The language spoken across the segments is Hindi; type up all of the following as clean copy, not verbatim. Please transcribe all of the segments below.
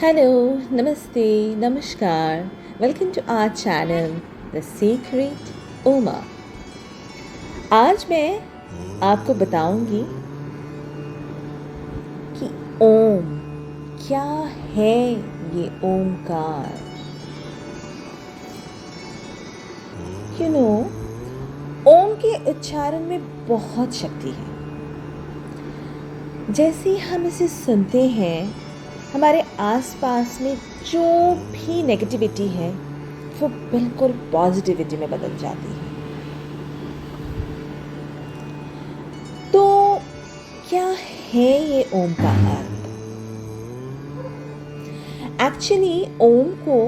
Hello, Namaste, Namaskar. Welcome to our channel, The Secret Oma. आज मैं आपको बताऊंगी कि ओम क्या है ये ओमकार. ओम के उच्चारण में बहुत शक्ति है. जैसे हम इसे सुनते हैं, हमारे आसपास में जो भी नेगेटिविटी है वो बिल्कुल पॉजिटिविटी में बदल जाती है. तो क्या है ये ओम का अर्थ? एक्चुअली ओम को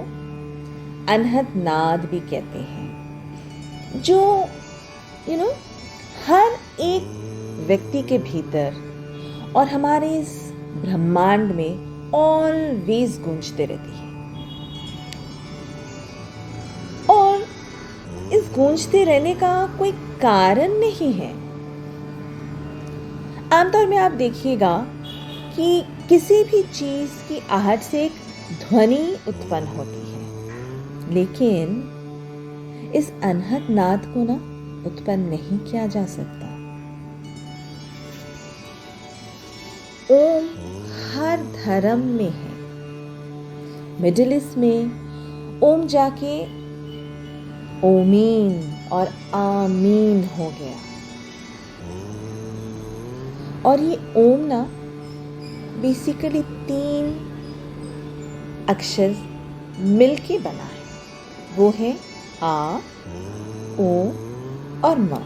अनहद नाद भी कहते हैं, जो हर एक व्यक्ति के भीतर और हमारे इस ब्रह्मांड में ऑलवेज गूंजते रहती है. और इस गूंजते रहने का कोई कारण नहीं है. आमतौर में आप देखिएगा कि किसी भी चीज की आहट से एक ध्वनि उत्पन्न होती है, लेकिन इस अनहद नाद को उत्पन्न नहीं किया जा सकता. ओम हर धर्म में है. मिडिल ईस्ट में ओम जाके ओमीन और आमीन हो गया. और ये ओम बेसिकली 3 अक्षर मिलके बना है. वो है आ, ओ और म,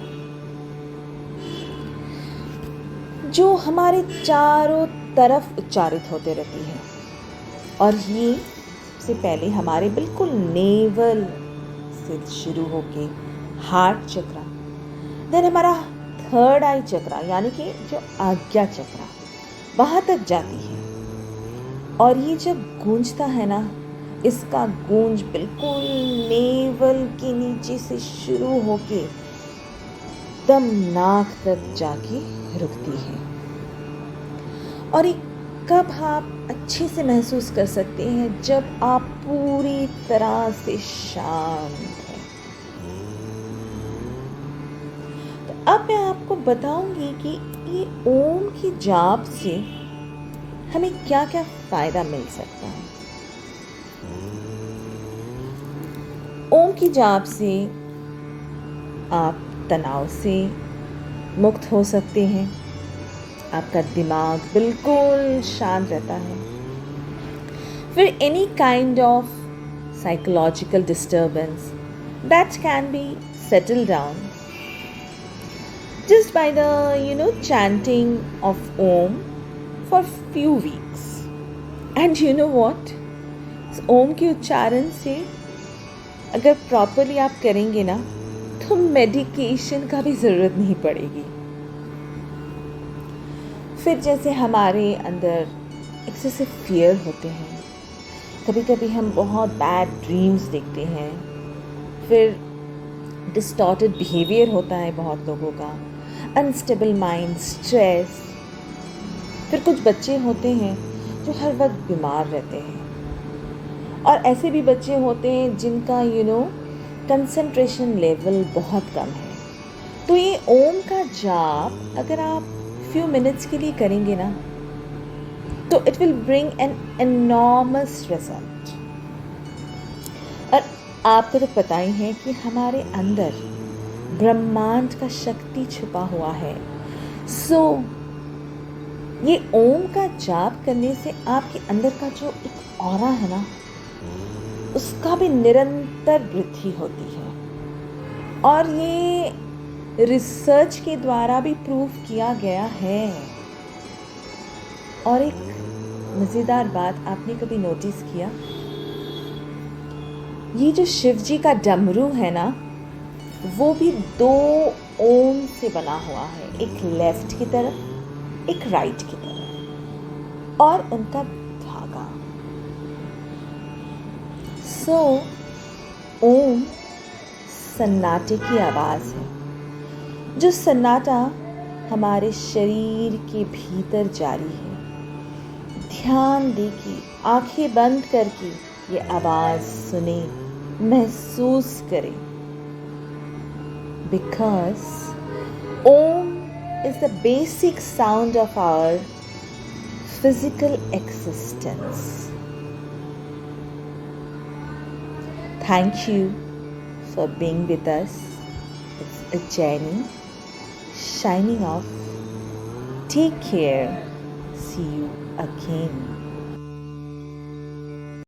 जो हमारे चारों तरफ उच्चारित होते रहती है. और ये सबसे पहले हमारे बिल्कुल नेवल से शुरू होके हार्ट चक्रा, देन हमारा थर्ड आई चक्रा यानी कि जो आज्ञा चक्रा, वहाँ तक जाती है. और ये जब गूंजता है इसका गूंज बिल्कुल नेवल के नीचे से शुरू होके दम नाक तक जाके रुकती है. और ये कब आप अच्छे से महसूस कर सकते हैं? जब आप पूरी तरह से शांत हैं. तो अब मैं आपको बताऊंगी कि ये ओम की जाप से हमें क्या क्या फायदा मिल सकता है. ओम की जाप से आप तनाव से मुक्त हो सकते हैं. आपका दिमाग बिल्कुल शांत रहता है. फिर any kind of psychological disturbance that can be settle down just by the chanting of Om for few weeks. And you know what? ओम के उच्चारण से अगर प्रॉपरली आप करेंगे तो मेडिकेशन का भी ज़रूरत नहीं पड़ेगी. फिर जैसे हमारे अंदर एक्सेसिव फियर होते हैं, कभी कभी हम बहुत बैड ड्रीम्स देखते हैं, फिर डिस्टॉर्टेड बिहेवियर होता है बहुत लोगों का, अनस्टेबल माइंड, स्ट्रेस. फिर कुछ बच्चे होते हैं जो हर वक्त बीमार रहते हैं. और ऐसे भी बच्चे होते हैं जिनका कंसंट्रेशन लेवल बहुत कम है. तो ये ओम का जाप अगर आप फ्यू मिनट्स के लिए करेंगे तो it will bring an enormous result. और आपको तो पता ही है कि हमारे अंदर ब्रह्मांड का शक्ति छुपा हुआ है. सो ये ओम का जाप करने से आपके अंदर का जो एक ऑरा है उसका भी निरंतर वृद्धि होती है. और ये रिसर्च के द्वारा भी प्रूव किया गया है. और एक मज़ेदार बात आपने कभी नोटिस किया, ये जो शिव जी का डमरू है वो भी 2 ओम से बना हुआ है. एक लेफ्ट की तरफ, एक राइट की तरफ, और उनका धागा. सो ओम सन्नाटे की आवाज़ है. जो सन्नाटा हमारे शरीर के भीतर जारी है, ध्यान दे के, आंखें बंद करके ये आवाज़ सुने, महसूस करें। Because Om is the basic sound of our physical existence. Thank you for being with us. It's a journey. Shining off. Take care. See you again.